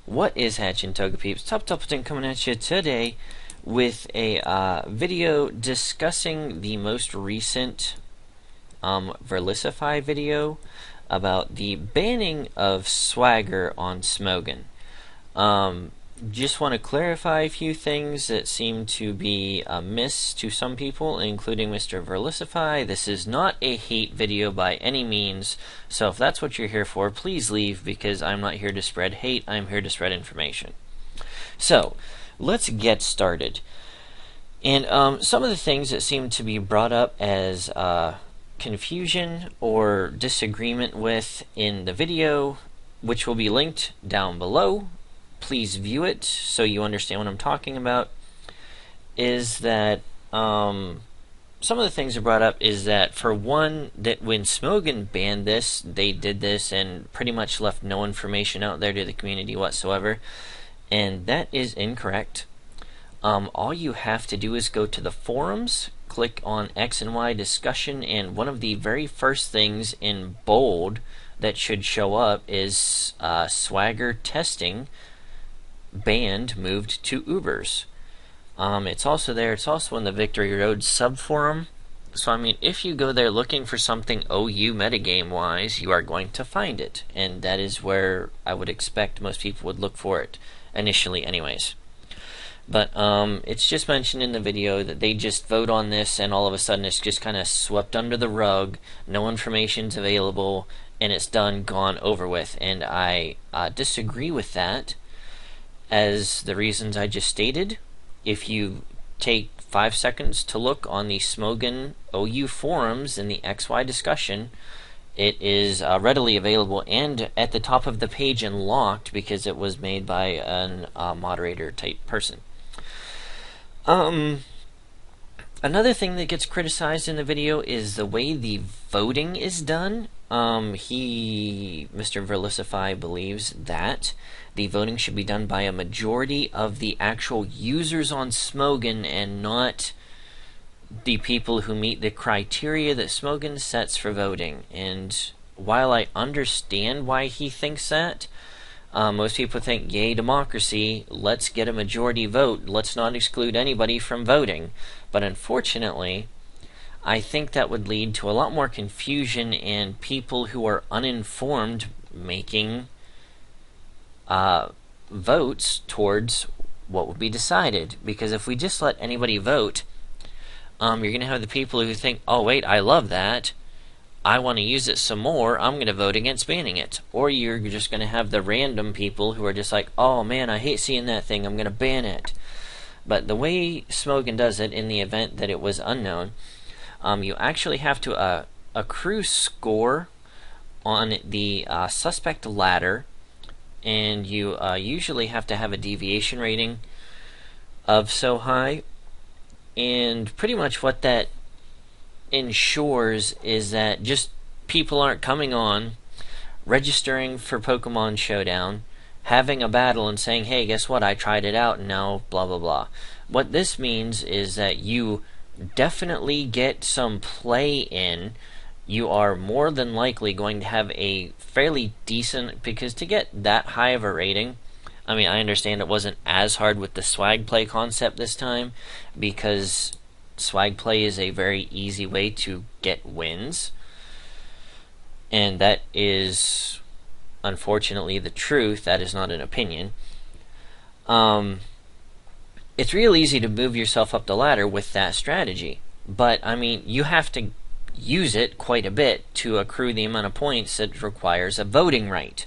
What is hatching, Toga Peeps? Top Toppleton coming at you today with a video discussing the most recent Verlisify video about the banning of Swagger on Smogon. Just want to clarify a few things that seem to be amiss to some people, including Mr. Verlisify. This is not a hate video by any means, so if that's what you're here for, please leave, because I'm not here to spread hate, I'm here to spread information. So, let's get started. And some of the things that seem to be brought up as confusion or disagreement with in the video, which will be linked down below, please view it so you understand what I'm talking about, is that some of the things that brought up is that, for one, that when Smogon banned this, they did this and pretty much left no information out there to the community whatsoever, and that is incorrect. All you have to do is go to the forums, click on X and Y discussion, and one of the very first things in bold that should show up is Swagger testing banned moved to Ubers. It's also there. It's also in the Victory Road subforum. So I mean, if you go there looking for something OU metagame wise, you are going to find it, and that is where I would expect most people would look for it initially anyways. But it's just mentioned in the video that they just vote on this and all of a sudden it's just kind of swept under the rug, no information's available, and it's done, gone, over with. And I disagree with that, as the reasons I just stated. If you take 5 seconds to look on the Smogon OU forums in the XY discussion, it is readily available and at the top of the page and locked because it was made by an moderator type person. Another thing that gets criticized in the video is the way the voting is done. Mr. Verlisify believes that the voting should be done by a majority of the actual users on Smogon and not the people who meet the criteria that Smogon sets for voting. And while I understand why he thinks that, most people think, yay democracy, let's get a majority vote, let's not exclude anybody from voting. But unfortunately, I think that would lead to a lot more confusion and people who are uninformed making votes towards what would be decided. Because if we just let anybody vote, you're going to have the people who think, oh wait, I love that, I want to use it some more, I'm going to vote against banning it. Or you're just going to have the random people who are just like, oh man, I hate seeing that thing, I'm going to ban it. But the way Smogon does it, in the event that it was unknown, you actually have to accrue score on the suspect ladder, and you usually have to have a deviation rating of so high. And pretty much what that ensures is that just people aren't coming on, registering for Pokemon Showdown, having a battle and saying, hey, guess what, I tried it out and now blah blah blah. What this means is that you definitely get some play in. You are more than likely going to have a fairly decent, because to get that high of a rating, I mean, I understand it wasn't as hard with the swag play concept this time, because swag play is a very easy way to get wins, and that is unfortunately the truth. That is not an opinion. It's real easy to move yourself up the ladder with that strategy, but I mean, you have to use it quite a bit to accrue the amount of points that requires a voting right.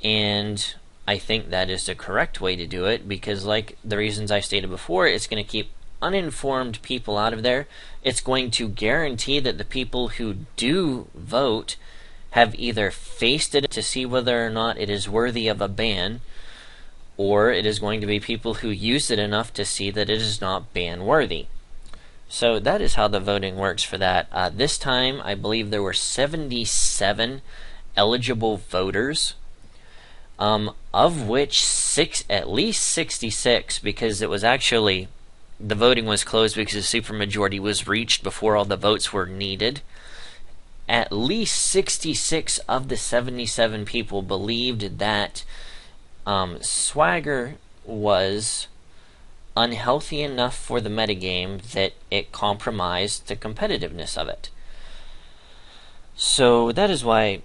And I think that is the correct way to do it, because like the reasons I stated before, it's going to keep uninformed people out of there. It's going to guarantee that the people who do vote have either faced it to see whether or not it is worthy of a ban, or it is going to be people who used it enough to see that it is not ban worthy. So that is how the voting works for that. This time I believe there were 77 eligible voters, of which at least 66, because it was actually, the voting was closed because the supermajority was reached before all the votes were needed. At least 66 of the 77 people believed that Swagger was unhealthy enough for the metagame that it compromised the competitiveness of it. So that is why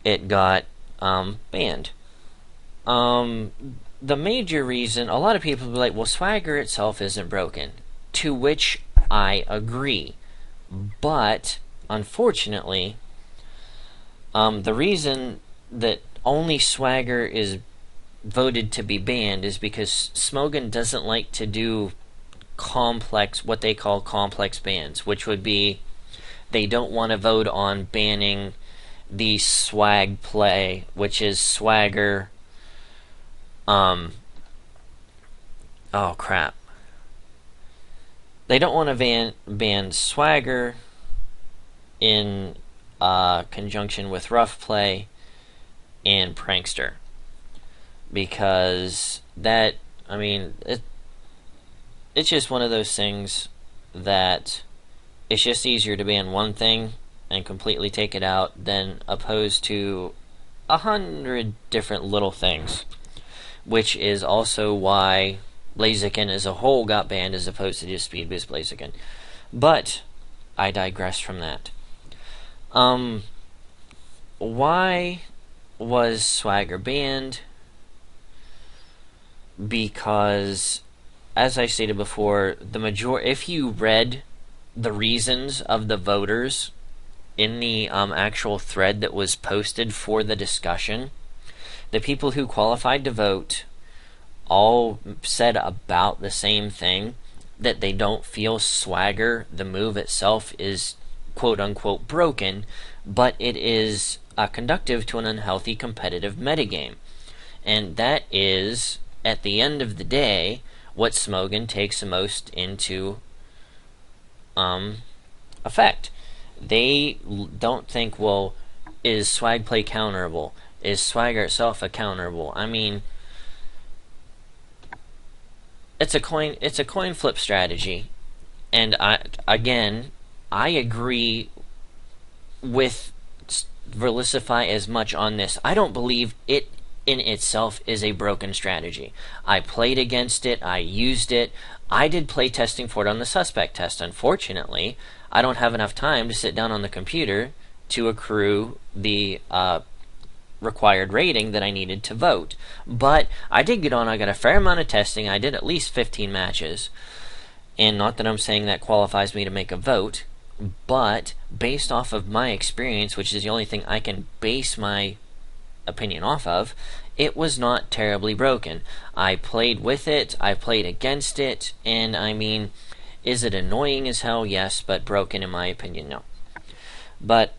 it got banned. The major reason, a lot of people will be like, well, Swagger itself isn't broken, to which I agree. But, unfortunately, the reason that only Swagger is voted to be banned is because Smogan doesn't like to do complex, what they call complex bans, which would be they don't want to vote on banning the swag play, which is Swagger. Oh crap. They don't want to ban Swagger in conjunction with Rough Play and Prankster. Because that, I mean, it's just one of those things that it's just easier to ban one thing and completely take it out than opposed to 100 different little things. Which is also why Blaziken as a whole got banned as opposed to just Speed Boost Blaziken. But I digress from that. Why was Swagger banned? Because, as I stated before, if you read the reasons of the voters in the actual thread that was posted for the discussion, the people who qualified to vote all said about the same thing, that they don't feel Swagger, the move itself, is quote-unquote broken, but it is conductive to an unhealthy competitive metagame. And that is, at the end of the day, what Smogan takes the most into effect. They don't think, well, is swag play counterable? Is Swagger itself a counterable? I mean, it's a coin flip strategy, and I agree with Verlisify as much on this. I don't believe it in itself is a broken strategy. I played against it, I used it, I did play testing for it on the suspect test. Unfortunately, I don't have enough time to sit down on the computer to accrue the required rating that I needed to vote. But I did get on, I got a fair amount of testing, I did at least 15 matches, and not that I'm saying that qualifies me to make a vote, but based off of my experience, which is the only thing I can base my opinion off of, it was not terribly broken. I played with it, I played against it, and I mean, is it annoying as hell? Yes, but broken in my opinion, no. But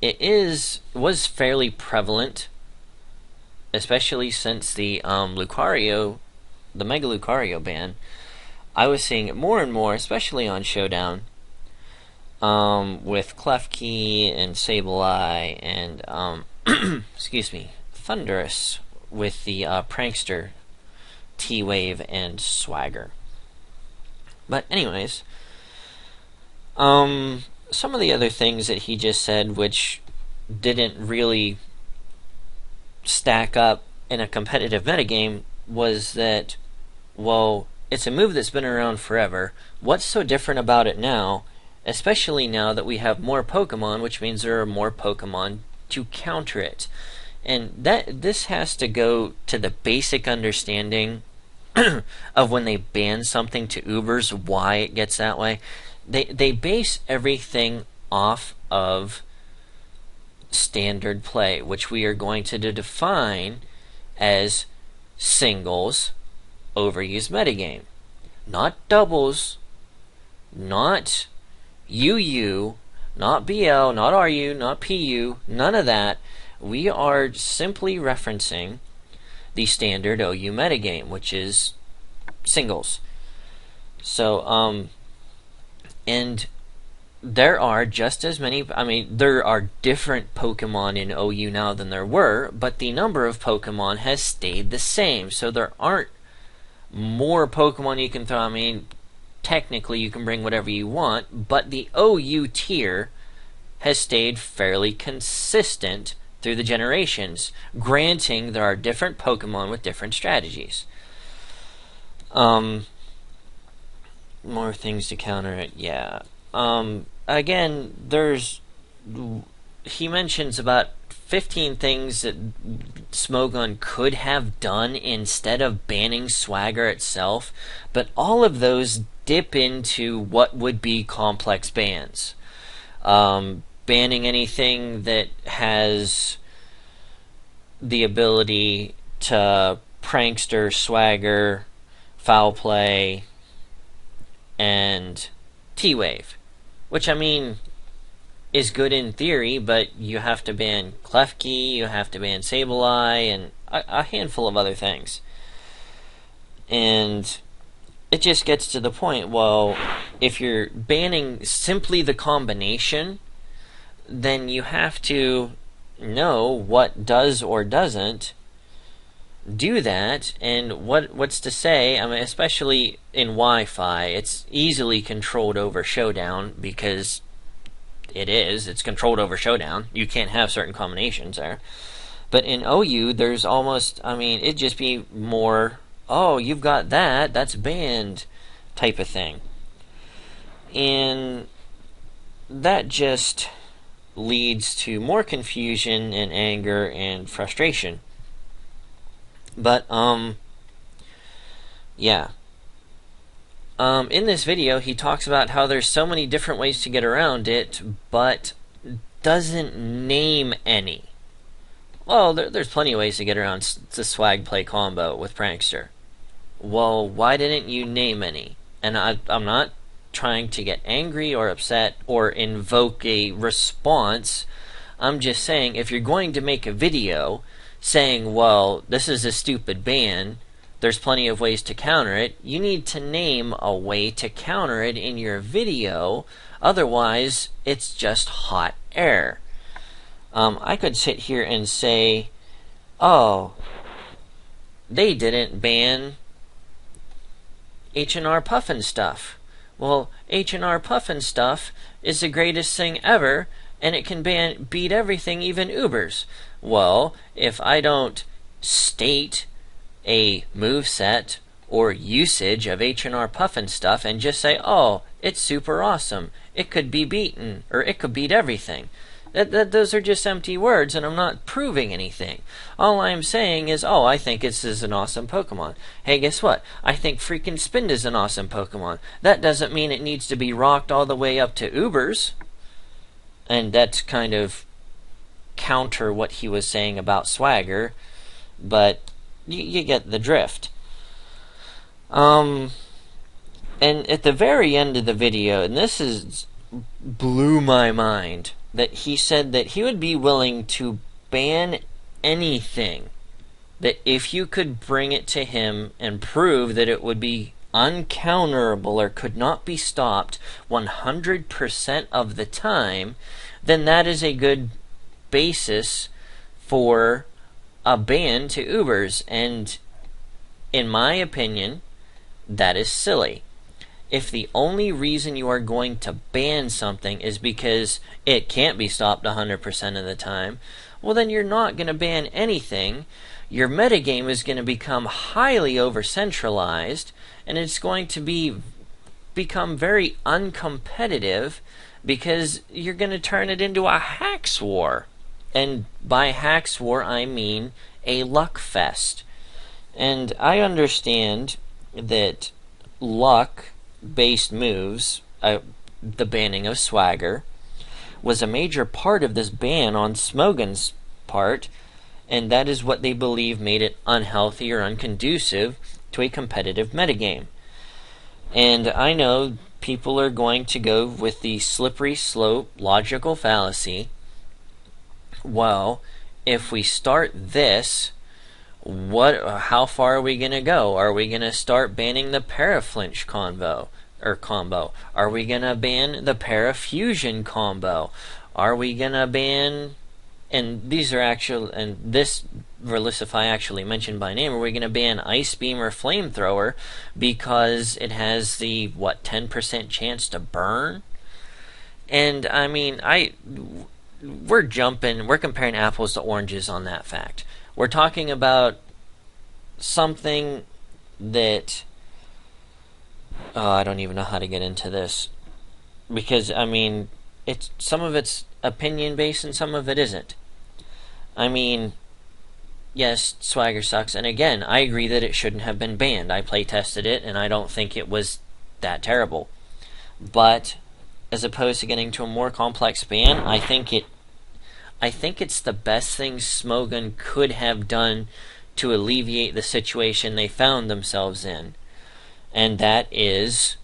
it was fairly prevalent, especially since the Lucario, the Mega Lucario ban. I was seeing it more and more, especially on Showdown, with Klefki and Sableye and excuse me, Thunderous with the Prankster, T-Wave, and Swagger. But anyways, some of the other things that he just said, which didn't really stack up in a competitive metagame, was that, well, it's a move that's been around forever. What's so different about it now, especially now that we have more Pokemon, which means there are more Pokemon to counter it? And this has to go to the basic understanding of when they ban something to Ubers, why it gets that way. They base everything off of standard play, which we are going to define as singles overused metagame. Not doubles, not UU, not BL, not RU, not PU, none of that. We are simply referencing the standard OU metagame, which is singles. So, and there are just as many, there are different Pokemon in OU now than there were, but the number of Pokemon has stayed the same. So there aren't more Pokemon you can throw. Technically you can bring whatever you want, but the OU tier has stayed fairly consistent through the generations, granting there are different Pokemon with different strategies. More things to counter it, yeah. Again, he mentions about 15 things that Smogon could have done instead of banning Swagger itself, but all of those dip into what would be complex bans. Banning anything that has the ability to prankster, Swagger, foul play, and T-Wave, which, I mean, is good in theory, but you have to ban Klefki, you have to ban Sableye, and a handful of other things. And it just gets to the point, well, if you're banning simply the combination, then you have to know what does or doesn't do that, and what's to say, I mean, especially in Wi-Fi, it's easily controlled over Showdown, because it's controlled over Showdown. You can't have certain combinations there. But in OU, there's almost, I mean, it'd just be more, oh, you've got that's banned, type of thing. And that just leads to more confusion and anger and frustration. But, yeah. In this video, he talks about how there's so many different ways to get around it, but doesn't name any. Well, there's plenty of ways to get around the swag play combo with Prankster. Well, why didn't you name any? And I'm not trying to get angry or upset or invoke a response. I'm just saying, if you're going to make a video saying, well, this is a stupid ban, there's plenty of ways to counter it, you need to name a way to counter it in your video, otherwise it's just hot air. I could sit here and say, oh, they didn't ban H&R Puffin Stuff. Well, H&R Puffin Stuff is the greatest thing ever, and it can beat everything, even Ubers. Well, if I don't state a moveset or usage of H&R Puffin Stuff and just say, oh, it's super awesome, it could be beaten, or it could beat everything, those are just empty words, and I'm not proving anything. All I'm saying is, oh, I think this is an awesome Pokemon. Hey, guess what? I think freaking Spind is an awesome Pokemon. That doesn't mean it needs to be rocked all the way up to Ubers. And that's kind of counter what he was saying about Swagger, but you get the drift. And at the very end of the video, and this blew my mind, that he said that he would be willing to ban anything, that if you could bring it to him and prove that it would be uncounterable or could not be stopped 100% of the time, then that is a good basis for a ban to Ubers. And in my opinion, that is silly. If the only reason you are going to ban something is because it can't be stopped 100% of the time, well, then you're not going to ban anything. Your metagame is going to become highly over-centralized, and it's going to become very uncompetitive, because you're going to turn it into a hacks war. And by hacks war, I mean a luck fest. And I understand that luck-based moves, the banning of Swagger, was a major part of this ban on Smogon's part, and that is what they believe made it unhealthy or unconducive to a competitive metagame. And I know people are going to go with the slippery slope logical fallacy. Well, if we start this, how far are we going to go? Are we going to start banning the Paraflinch combo? Are we going to ban the Parafusion combo? Are we going to ban, and these are actual, and this Verlisify actually mentioned by name, are we going to ban Ice Beam or Flamethrower because it has the, 10% chance to burn? And I mean, we're comparing apples to oranges on that fact. We're talking about something that I don't even know how to get into this, because I mean, it's some of it's opinion based and some of it isn't. I mean, yes, Swagger sucks, and again, I agree that it shouldn't have been banned. I play tested it, and I don't think it was that terrible. But as opposed to getting to a more complex ban, I think it's the best thing Smogon could have done to alleviate the situation they found themselves in. And that is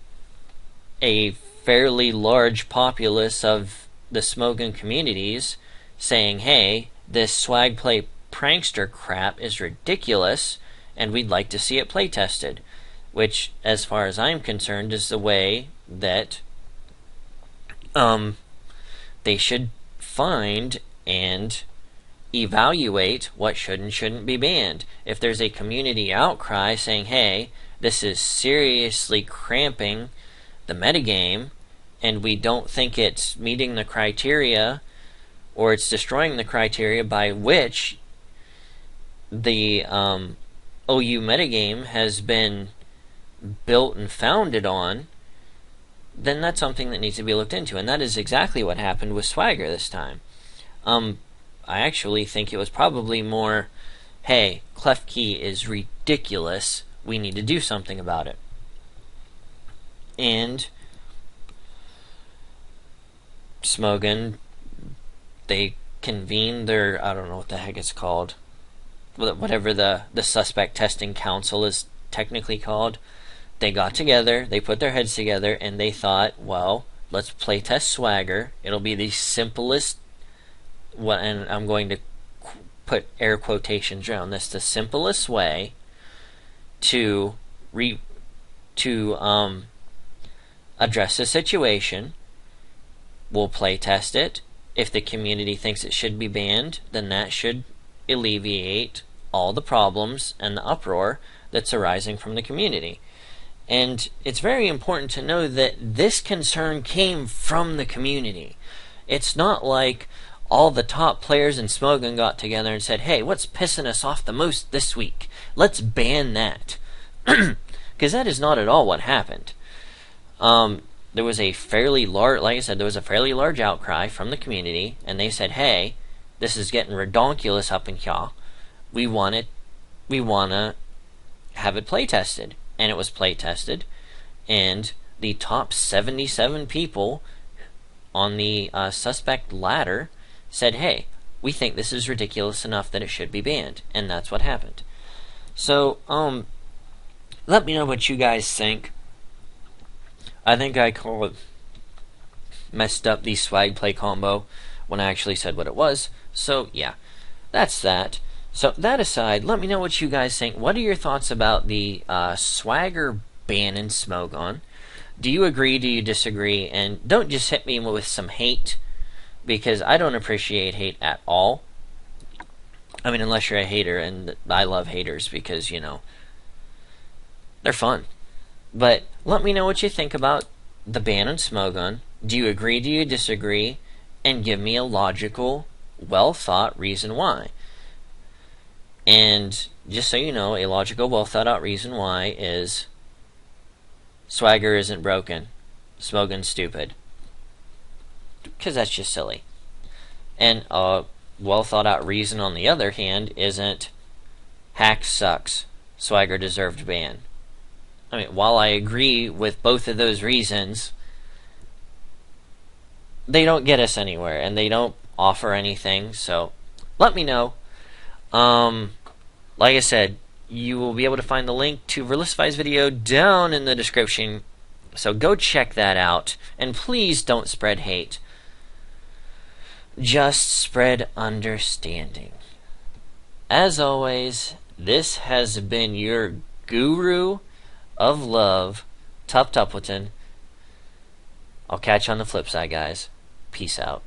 a fairly large populace of the Smogon communities saying, hey, this swag play prankster crap is ridiculous, and we'd like to see it play tested. Which, as far as I'm concerned, is the way that they should find and evaluate what should and shouldn't be banned. If there's a community outcry saying, hey, this is seriously cramping the metagame, and we don't think it's meeting the criteria, or it's destroying the criteria by which the OU metagame has been built and founded on, then that's something that needs to be looked into, and that is exactly what happened with Swagger this time. I actually think it was probably more, hey, Clef Key is ridiculous, we need to do something about it. And Smogon, they convened their, I don't know what the heck it's called, whatever the suspect testing council is technically called. They got together, they put their heads together, and they thought, well, let's playtest Swagger. It'll be the simplest, and I'm going to put air quotations around this, the simplest way to address the situation. We'll playtest it. If the community thinks it should be banned, then that should alleviate all the problems and the uproar that's arising from the community. And it's very important to know that this concern came from the community. It's not like all the top players in Smogon got together and said, hey, what's pissing us off the most this week? Let's ban that. Because that is not at all what happened. There was a fairly large, like I said, there was a fairly large outcry from the community, and they said, hey, this is getting redonkulous up in here. We want to have it play tested. And it was play tested, and the top 77 people on the suspect ladder said, hey, we think this is ridiculous enough that it should be banned, and that's what happened. So, let me know what you guys think. I think I messed up the swag play combo when I actually said what it was, so yeah, that's that. So that aside, let me know what you guys think. What are your thoughts about the Swagger ban in Smogon? Do you agree? Do you disagree? And don't just hit me with some hate, because I don't appreciate hate at all. I mean, unless you're a hater, and I love haters because, you know, they're fun. But let me know what you think about the ban on Smogon. Do you agree? Do you disagree? And give me a logical, well-thought reason why. And just so you know, a logical, well-thought-out reason why is Swagger isn't broken. Smogon's stupid. Because that's just silly. And a well-thought-out reason, on the other hand, isn't hack sucks. Swagger deserved ban. I mean, while I agree with both of those reasons, they don't get us anywhere, and they don't offer anything, so let me know. Like I said, you will be able to find the link to Verlisify's video down in the description, so go check that out, and please don't spread hate. Just spread understanding. As always, this has been your guru of love, Tup Tupleton. I'll catch you on the flip side, guys. Peace out.